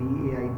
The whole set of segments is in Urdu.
BAI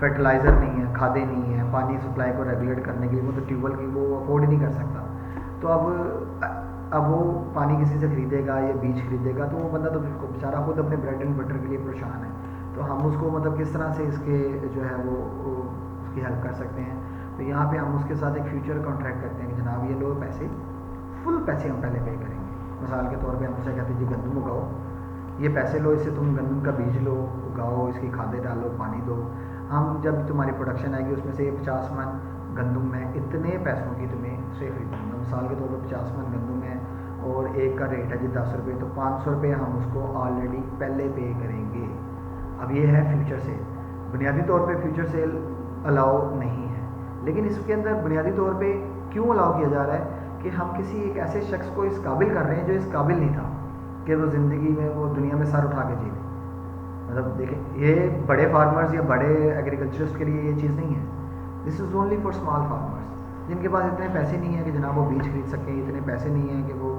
فرٹیلائزر نہیں ہے, کھادیں نہیں ہیں, پانی سپلائی کو ریگولیٹ کرنے کے لیے وہ تو ٹیوب ویل کی وہ افورڈ ہی نہیں کر سکتا. تو اب وہ پانی کسی سے خریدے گا یا بیج خریدے گا, تو وہ بندہ تو بیچارہ خود اپنے بریڈ اینڈ بٹر کے لیے پریشان ہے. تو ہم اس کو مطلب کس طرح سے اس کے جو ہے وہ اس کی ہیلپ کر سکتے ہیں. تو یہاں پہ ہم اس کے ساتھ ایک فیوچر کانٹریکٹ کرتے ہیں کہ جناب یہ لو پیسے, فل پیسے ہم پہلے پے کریں گے. مثال کے طور پہ ہم اسے کہتے ہیں جی گندم اگاؤ, یہ پیسے لو, اس سے تم گندم کا بیج لو, اگاؤ, اس کی کھادیں ڈالو, پانی دو. ہم جب تمہاری پروڈکشن آئے گی اس میں سے یہ 50 من گندم میں اتنے پیسوں کی تمہیں سے خریدوں گا. مثال کے طور پہ 50 من گندم ہے اور ایک کا ریٹ ہے جی 10 روپے, تو 500 روپے ہم اس کو آلریڈی پہلے پے کریں گے. اب یہ ہے فیوچر سیل. بنیادی طور پہ فیوچر سیل الاؤ نہیں ہے, لیکن اس کے اندر بنیادی طور پہ کیوں الاؤ کیا جا رہا ہے کہ ہم کسی ایک ایسے شخص کو اس قابل کر رہے ہیں جو اس قابل نہیں تھا کہ وہ زندگی میں وہ دنیا میں سر اٹھا کے جی لے. مطلب دیکھیں یہ بڑے فارمرز یا بڑے ایگریکلچرسٹ کے لیے یہ چیز نہیں ہے. This is only for small farmers جن کے پاس اتنے پیسے نہیں ہیں کہ جناب وہ بیج خرید سکیں, اتنے پیسے نہیں ہیں کہ وہ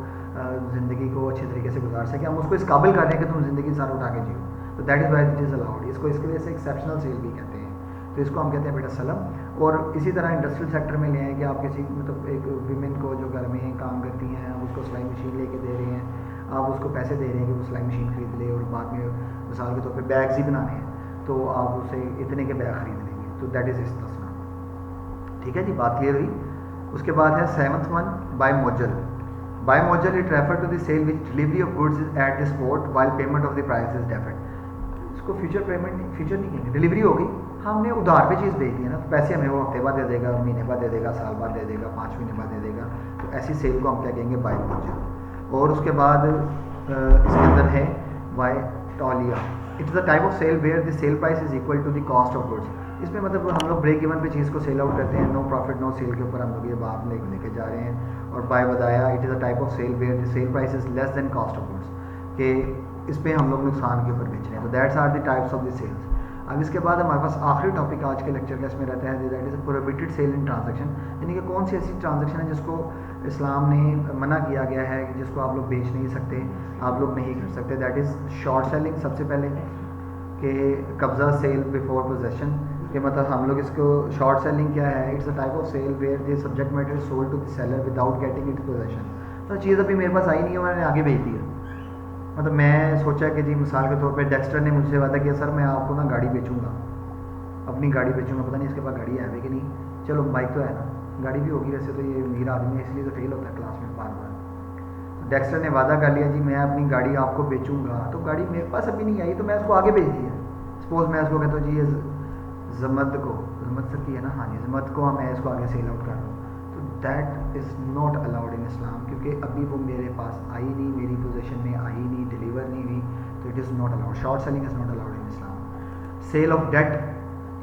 زندگی کو اچھے طریقے سے گزار سکیں. ہم اس کو اس قابل کر رہے ہیں کہ تم زندگی سر اٹھا کے جیو. تو that is why it is allowed. اس کو اس کے لیے سے ایکسیپشنل سیل بھی کہتے ہیں. تو اس کو ہم کہتے ہیں بیٹا سلم. اور اسی طرح انڈسٹریل سیکٹر میں لے آئیں کہ آپ کسی مطلب ایک ویمن کو جو گھر میں کام کرتی ہیں, آپ اس کو سلائی مشین لے کے دے رہے ہیں, آپ اس کو پیسے دے رہے ہیں کہ وہ سلائی مشین خرید لے, اور بعد میں مثال کے طور پہ بیگز ہی بنانے ہیں تو آپ اسے اتنے کے بیگ خرید لیں گے. تو دیٹ از استثنا. ٹھیک ہے جی, بات کلیئر ہوئی. اس کے بعد ہے 7th ون, بائی موجل. بائی موجل it refer to the sale which delivery of goods is at the spot while payment of the price is deferred. اس کو فیوچر پیمنٹ فیوچر نہیں کہیں گے, ڈلیوری ہوگی, ہم نے ادھار پہ چیز بھیج دی ہے نا, تو پیسے ہمیں وہ ہفتے بعد دے دے گا, مہینے بعد دے دے گا, سال بعد دے دے گا, 5 مہینے بعد دے دے گا. تو ایسی سیل کو ہم کیا کہیں گے, بائی موجل. اور اس کے بعد اس کے اندر ہے بائی ٹولیا. It is a type of sale where the sale price is equal to the cost of goods. اس میں مطلب ہم لوگ بریک ایون پہ چیز کو سیل آؤٹ کرتے ہیں, نو پروفٹ نو سیل کے اوپر ہم لوگ یہ بات لے کے جا رہے ہیں. اور بائی بتایا it is a type of sale where the sale price is less than cost of goods, کہ اس پہ ہم لوگ نقصان کے اوپر بیچ رہے ہیں. تو that's are the types of the sales. اب اس کے بعد ہمارے پاس آخری ٹاپک آج کے لیکچر کا اس میں رہتا ہے that is prohibited sale in transaction. یعنی کہ کون سی ایسی ٹرانزیکشن ہے جس کو اسلام نے منع کیا گیا ہے, جس کو آپ لوگ بیچ نہیں سکتے, آپ لوگ نہیں کر سکتے. That is short selling. سب سے پہلے کہ قبضہ سیل بیفور پوزیشن, کہ مطلب ہم لوگ اس کو شارٹ سیلنگ کیا ہے, it's a type of sale where the subject matter is sold to the seller without getting it possession. تو چیز ابھی میرے پاس آئی نہیں ہے, میں نے آگے بھیج دی ہے. مطلب میں سوچا کہ جی مثال کے طور پہ ڈیکسٹر نے مجھ سے وعدہ کیا سر میں آپ کو نا گاڑی بیچوں گا, اپنی گاڑی بیچوں گا, پتہ نہیں اس کے پاس گاڑی ہے کہ نہیں. چلو بائک تو ہے نا, گاڑی بھی ہوگی, ویسے تو یہ امیر آدمی ہے اس لیے تو فیل ہوتا ہے کلاس میں بار بار. ڈیکسٹر نے وعدہ کر لیا جی میں اپنی گاڑی آپ کو بیچوں گا, تو گاڑی میرے پاس ابھی نہیں آئی, تو میں اس کو آگے بھیج دی ہے. سپوز میں اس کو کہتا ہوں جی یہ زمد کو, زمد سر کی ہے نا, ہاں جی زمد کو میں اس کو آگے سیل آؤٹ کر رہا ہوں. تو that is not allowed in Islam, کیونکہ ابھی وہ میرے پاس آئی نہیں, میری پوزیشن میں آئی نہیں, ڈیلیور نہیں ہوئی. تو it is not allowed. Short selling is not allowed in Islam. Sale of debt,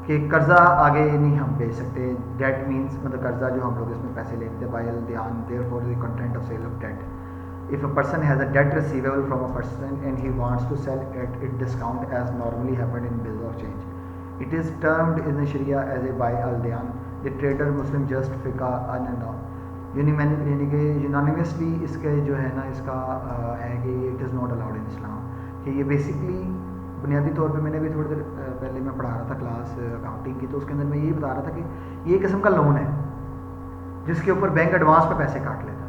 کہ قرضہ آگے نہیں ہم بیچ سکتے. ڈیٹ مینس مطلب قرضہ جو ہم لوگ اس میں پیسے لیتے ہیں. بائی الدیان therefore the content of sale of debt. If a person has a debt receivable from a person and he wants to sell at its discount as normally happened in bills of change, it is termed in the Sharia as a bai al-dayan. The trader Muslim just fiqh یعنی کہ unanimously اس کے جو ہے نا اس کا ہے کہ it is not allowed in Islam. کہ یہ بیسکلی بنیادی طور پہ میں نے بھی تھوڑی دیر پہلے میں پڑھا رہا تھا کلاس اکاؤنٹنگ کی, تو اس کے اندر میں یہی بتا رہا تھا کہ یہ قسم کا لون ہے جس کے اوپر بینک ایڈوانس پہ پیسے کاٹ لیتا ہے.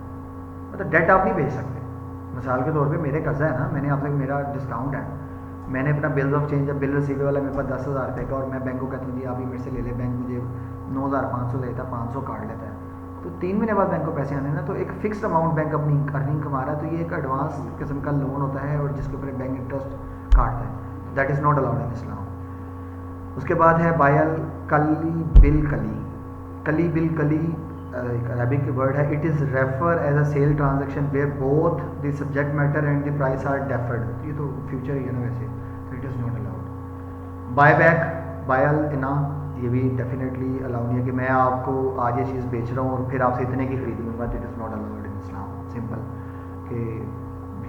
مطلب ڈیٹ آپ نہیں بھیج سکتے. مثال کے طور پہ میرے قرضہ ہے نا, میں نے آپ سے میرا ڈسکاؤنٹ ہے, میں نے اپنا بلز آف چینج, جب بل ریسیویبل ہے میرے پاس 10,000 روپے کا, اور میں بینک کو کہتا ہوں جی آپ ہی میرے سے لے لیں, بینک مجھے 9,500 دیتا ہے, 500 کاٹ لیتا ہے. تو 3 مہینے بعد بینک کو پیسے آنے نا, تو ایک فکسڈ اماؤنٹ بینک اپنی ارننگ کما رہا ہے, تو یہ ایک ایڈوانس قسم کا لون ہوتا ہے, اور جس کے اوپر بینک انٹرسٹ کاٹتا ہے. That is not allowed in Islam. اس کے بعد ہے بائی الکلی بل کلی. کلی بل کلی ایک عربک ورڈ ہے. It is refer as a sale transaction where both the subject matter and the price are deferred. یہ تو فیوچر ہی ہے نا ویسے, تو اٹ از ناٹ الاؤڈ. بائی بیک, بائی الانا, یہ بھی ڈیفینیٹلی الاؤ نہیں ہے کہ میں آپ کو آج یہ چیز بیچ رہا ہوں اور پھر آپ سے اتنے کی خرید لوں گا. It is not allowed in Islam. Simple کہ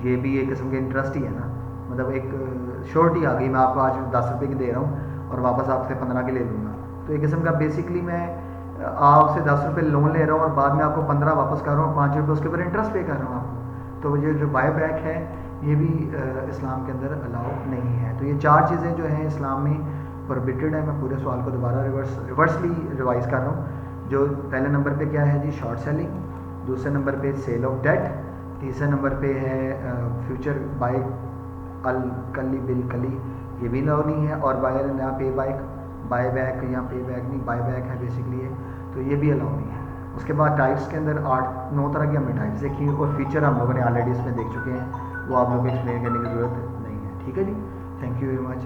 یہ بھی ایک قسم کا انٹرسٹ ہی ہے نا, مطلب ایک شورٹی آ گئی, میں آپ کو آج 10 روپے کی دے رہا ہوں اور واپس آپ سے 15 کی لے لوں گا. تو ایک قسم کا بیسکلی میں آپ سے 10 روپے لون لے رہا ہوں اور بعد میں آپ کو 15 واپس کر رہا ہوں, 5 روپے اس کے اوپر انٹرسٹ پے کر رہا ہوں آپ کو. تو یہ جو بائی بیک ہے یہ بھی اسلام کے اندر الاؤ نہیں ہے. تو یہ 4 چیزیں جو ہیں اسلام میں پربٹڈ ہے. میں پورے سوال کو دوبارہ ریورسلی ریوائز کر رہا ہوں. جو پہلے نمبر پہ کیا ہے جی شارٹ سیلنگ, دوسرے نمبر پہ سیل آف ڈیٹ, تیسرے نمبر پہ ہے فیوچر بائی الکلی بالکلی, یہ بھی الاؤ نہیں ہے. اور بائی یا پے بائی بیک یا پے بیک نہیں, بائی بیک ہے بیسکلی ہے, تو یہ بھی الاؤ نہیں ہے. اس کے بعد ٹائپس کے اندر 8-9 طرح کی ہم نے ٹائپس دیکھی ہیں, اور فیچر ہم لوگوں نے آلریڈی اس میں دیکھ چکے ہیں, وہ آپ لوگوں کو ایکسپلین کرنے کی ضرورت نہیں ہے. ٹھیک ہے جی, تھینک یو ویری مچ.